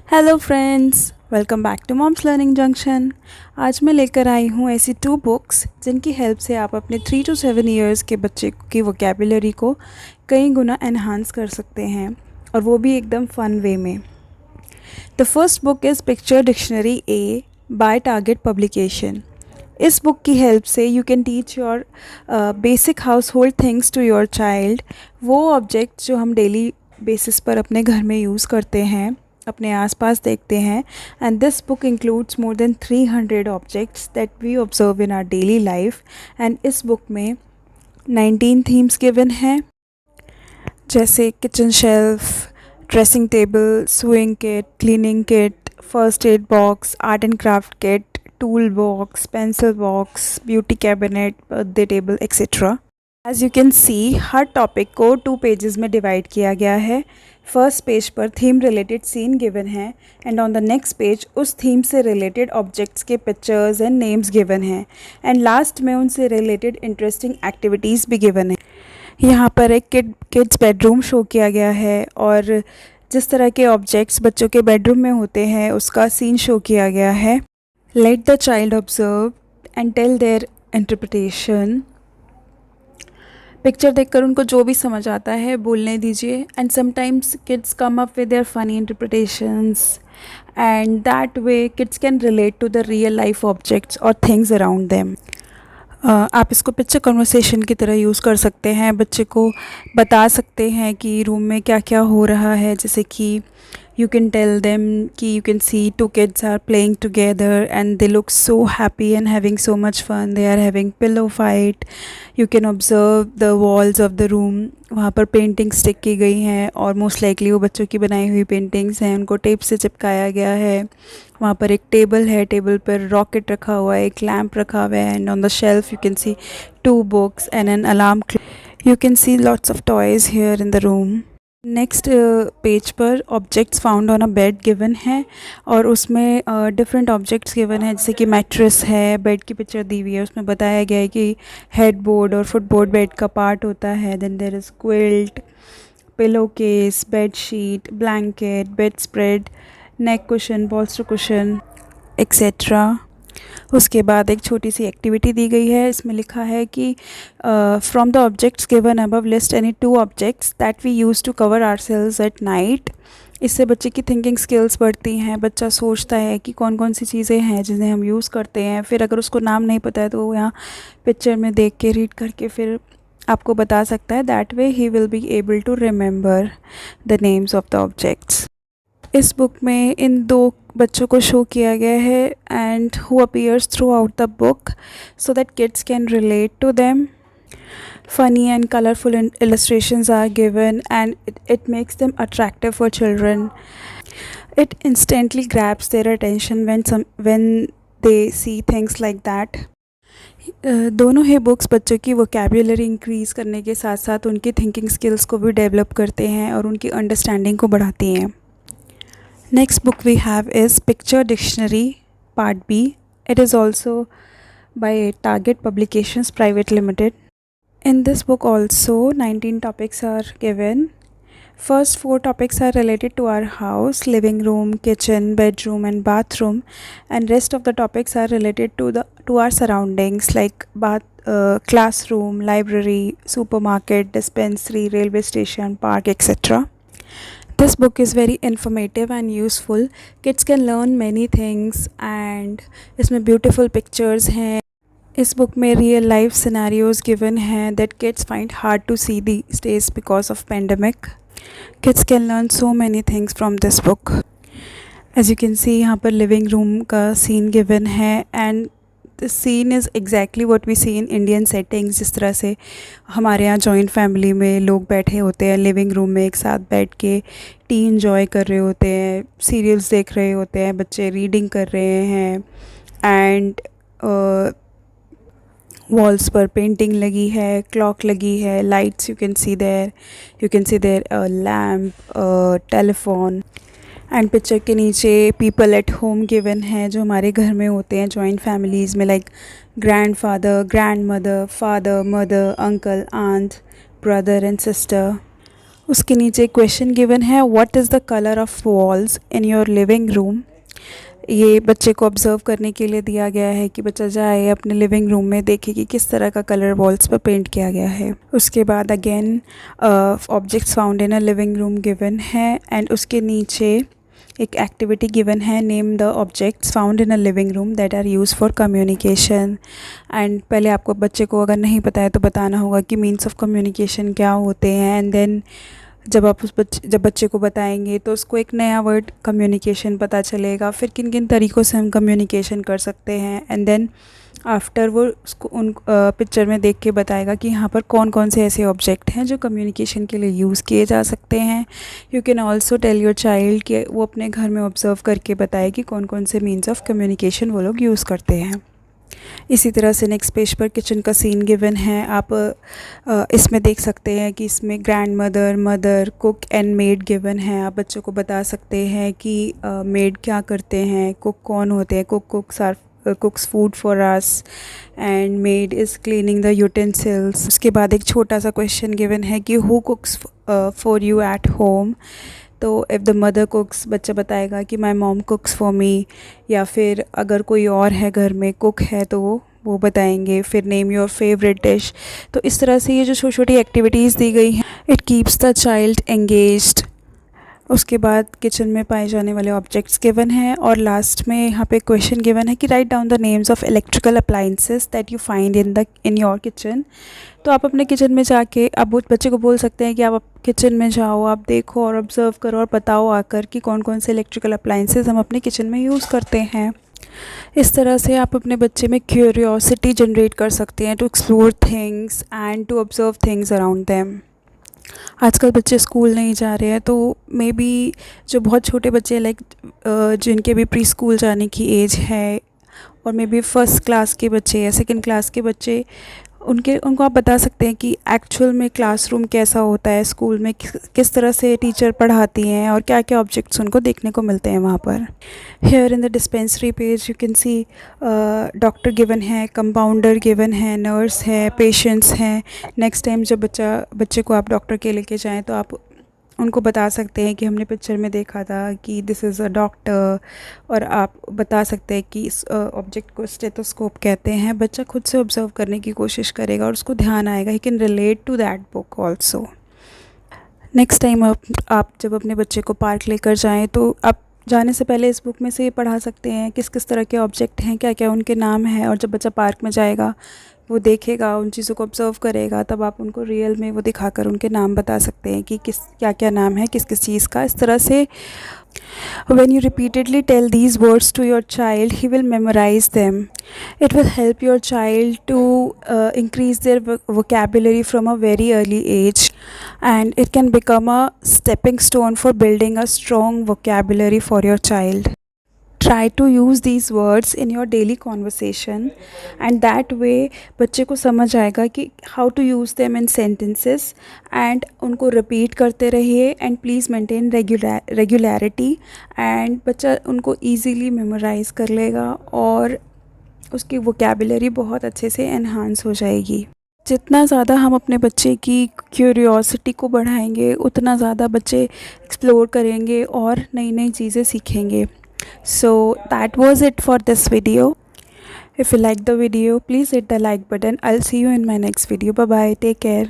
Hello friends, welcome back to mom's learning junction. आज मैं लेकर आई हूँ ऐसी 2 बुक्स जिनकी हेल्प से आप अपने 3 to 7 ईयर्स के बच्चे की वोकेबुलरी को कई गुना एनहांस कर सकते हैं, और वो भी एकदम फ़न वे में। The first book is picture dictionary A by target publication. इस बुक की हेल्प से you can teach your basic household things to your child. वो ऑब्जेक्ट्स जो हम डेली बेसिस पर अपने घर में यूज़ करते हैं, अपने आसपास देखते हैं, and this book includes more than 300 objects that we observe in our daily life. And इस बुक में 19 थीम्स गिवन हैं, जैसे kitchen shelf, dressing table, sewing kit, cleaning kit, first aid box, art and craft kit, tool box, pencil box, beauty cabinet, birthday table etcetera. As you can see, हर topic को 2 pages में divide किया गया है। First page पर theme related scene given है, and on the next page उस theme से रिलेटेड ऑब्जेक्ट्स के पिक्चर्स एंड नेम्स गिवन हैं, एंड लास्ट में उनसे रिलेटेड इंटरेस्टिंग एक्टिविटीज़ भी गिवन है। यहाँ पर एक किड्स बेडरूम शो किया गया है, और जिस तरह के ऑब्जेक्ट्स बच्चों के बेडरूम में होते हैं उसका सीन शो किया गया है। Let the child observe and tell their interpretation. Picture देखकर उनको जो भी समझ आता है बोलने दीजिए, and sometimes kids come up with their funny interpretations, and that way kids can relate to the real life objects और थिंग्स अराउंड देम। आप इसको पिक्चर कन्वर्सेशन की तरह यूज़ कर सकते हैं। बच्चे को बता सकते हैं कि रूम में क्या क्या हो रहा है, जैसे कि you can tell them कि you can see 2 kids are playing together and they look so happy and having so much fun. They are having pillow fight. You can observe the walls of the room. वहाँ पर painting stick की गई हैं, और most likely वो बच्चों की बनाई हुई पेंटिंग्स हैं, उनको टेप से चिपकाया गया है। वहाँ पर एक टेबल है, टेबल पर रॉकेट रखा हुआ है, एक लैम्प रखा हुआ है, and on the shelf you can C 2 books and an alarm clock. You can see lots of toys here in the room. Next page पर objects found on a bed given है, और उसमें different objects given है, जैसे कि mattress है, bed की picture दी हुई है, उसमें बताया गया है कि हेड बोर्ड और फुट बोर्ड बेड का पार्ट होता है। Then there is quilt, pillowcase, bed sheet, blanket, bedspread, neck cushion, bolster cushion etcetera. उसके बाद एक छोटी सी एक्टिविटी दी गई है, इसमें लिखा है कि from the objects given above list any 2 objects that we use to cover ourselves at night. इससे बच्चे की थिंकिंग स्किल्स बढ़ती हैं। बच्चा सोचता है कि कौन कौन सी चीज़ें हैं जिन्हें हम यूज़ करते हैं, फिर अगर उसको नाम नहीं पता है तो वो यहाँ पिक्चर में देख के रीड करके फिर आपको बता सकता है। That way he will be able to remember the names of the objects. इस बुक में इन 2 बच्चों को शो किया गया है, and who appears throughout the book so that kids can relate to them. Funny and colorful illustrations are given, and it makes them attractive for children. It instantly grabs their attention when they see things like that. दोनों ही books बच्चों की vocabulary increase करने के साथ साथ उनकी thinking skills को भी डेवलप करते हैं और उनकी अंडरस्टैंडिंग को बढ़ाती हैं। Next book we have is Picture Dictionary Part B. It is also by Target Publications Private Limited. In this book also 19 topics are given. First 4 topics are related to our house, living room, kitchen, bedroom and bathroom, and rest of the topics are related to our surroundings like classroom, library, supermarket, dispensary, railway station, park, etc. This book is very informative and useful. Kids can learn many things, and इसमें beautiful pictures हैं। इस book में real life scenarios given हैं that kids find hard to see these days because of pandemic. Kids can learn so many things from this book. As you can see, यहाँ पर living room का scene given है, and the scene is exactly what we see in Indian settings. जिस तरह से हमारे यहाँ joint family में लोग बैठे होते हैं लिविंग रूम में, एक साथ बैठ के टी इंजॉय कर रहे होते हैं, सीरियल्स देख रहे होते हैं, बच्चे रीडिंग कर रहे हैं, एंड वॉल्स पर पेंटिंग लगी है, क्लॉक लगी है, lights you can see there lamp, telephone, and picture के नीचे पीपल एट होम गिवन है जो हमारे घर में होते हैं जॉइंट फैमिलीज़ में, like grandmother, father, mother, uncle, aunt, brother and sister. उसके नीचे क्वेश्चन गिवन है, what is the colour of walls in your living room. ये बच्चे को ऑब्ज़र्व करने के लिए दिया गया है कि बच्चा जाए अपने लिविंग रूम में देखे कि किस तरह का कलर वॉल्स पर पेंट किया गया है। उसके बाद again objects found in a living room given है, एंड उसके नीचे एक एक्टिविटी गिवन है, name the objects found in a living room that are use for communication. And पहले आपको बच्चे को अगर नहीं पता है तो बताना होगा कि मीन्स ऑफ कम्युनिकेशन क्या होते हैं, एंड देन जब बच्चे को बताएंगे तो उसको एक नया वर्ड कम्युनिकेशन पता चलेगा, फिर किन किन तरीक़ों से हम कम्युनिकेशन कर सकते हैं, एंड देन आफ्टर वो उसको उन पिक्चर में देख के बताएगा कि यहाँ पर कौन कौन से ऐसे ऑब्जेक्ट हैं जो कम्युनिकेशन के लिए यूज़ किए जा सकते हैं। You can also tell your child कि वो अपने घर में ऑब्ज़र्व करके बताए कि कौन कौन से मीन्स ऑफ कम्युनिकेशन वो लोग यूज़ करते हैं। इसी तरह से नेक्स्ट पेज पर किचन का सीन गिवन है। आप इसमें देख सकते हैं कि इसमें grand mother, mother, cook and made given है। आप बच्चों को बता सकते हैं कि मेड क्या करते हैं, कुक कौन होते हैं। कुक्स food for us and made is cleaning the utensils. उसके बाद एक छोटा सा क्वेश्चन गिवन है कि who कुक्स for you at home. तो इफ़ द मदर कुक्स, बच्चा बताएगा कि माई मॉम कुक्स फॉर मी, या फिर अगर कोई और है घर में कुक है तो वो बताएंगे। फिर नेम योर फेवरेट डिश। तो इस तरह से ये जो छोटी छोटी एक्टिविटीज़ दी गई हैं, it keeps the child engaged. उसके बाद किचन में पाए जाने वाले ऑब्जेक्ट्स गिवन हैं, और लास्ट में यहाँ पे क्वेश्चन गिवन है कि write down the names of electrical appliances that you find in your kitchen. तो आप अपने किचन में जाके आप बच्चे को बोल सकते हैं कि आप किचन में जाओ, आप देखो और ऑब्ज़र्व करो और बताओ आकर कि कौन कौन से इलेक्ट्रिकल अप्लाइंसेस हम अपने किचन में यूज़ करते हैं। इस तरह से आप अपने बच्चे में क्यूरियोसिटी जनरेट कर सकते हैं to explore things and to observe things around them. आजकल बच्चे स्कूल नहीं जा रहे हैं, तो मे बी जो बहुत छोटे बच्चे लाइक जिनके भी प्री स्कूल जाने की एज है, और मे बी फर्स्ट क्लास के बच्चे या सेकंड क्लास के बच्चे, उनको आप बता सकते हैं कि एक्चुअल में क्लासरूम कैसा होता है, स्कूल में किस तरह से टीचर पढ़ाती हैं और क्या क्या ऑब्जेक्ट्स उनको देखने को मिलते हैं वहाँ पर। Here in the dispensary page you can C doctor given है, कंपाउंडर गिवन है, नर्स है, पेशेंट्स हैं। नेक्स्ट टाइम जब बच्चे को आप डॉक्टर के लेके जाएँ तो आप उनको बता सकते हैं कि हमने पिक्चर में देखा था कि दिस इज़ अ डॉक्टर, और आप बता सकते हैं कि इस ऑब्जेक्ट को स्टेथोस्कोप कहते हैं। बच्चा खुद से ऑब्ज़र्व करने की कोशिश करेगा और उसको ध्यान आएगा, he can relate to that book also. Next time आप जब अपने बच्चे को पार्क लेकर जाएं तो आप जाने से पहले इस बुक में से ये पढ़ा सकते हैं किस किस तरह के ऑब्जेक्ट हैं, क्या क्या उनके नाम हैं, और जब बच्चा पार्क में जाएगा वो देखेगा, उन चीज़ों को ऑब्ज़र्व करेगा, तब आप उनको रियल में वो दिखाकर उनके नाम बता सकते हैं कि क्या क्या नाम है किस किस चीज़ का। इस तरह से when you repeatedly tell these words to your child, he will memorize them. It will help your child to increase their vocabulary from a very early age, and it can become a stepping stone for building a strong vocabulary for your child. Try to use these words in your daily conversation, and that way बच्चे को समझ आएगा कि how to use them in sentences, and उनको repeat करते रहिए, and please maintain regularity, and बच्चा उनको easily memorize कर लेगा और उसकी vocabulary बहुत अच्छे से enhance हो जाएगी। जितना ज़्यादा हम अपने बच्चे की क्यूरियोसिटी को बढ़ाएंगे, उतना ज़्यादा बच्चे एक्सप्लोर करेंगे और नई नई चीज़ें सीखेंगे। So that was it for this video. If you like the video, please hit the like button. I'll see you in my next video. Bye bye. Take care.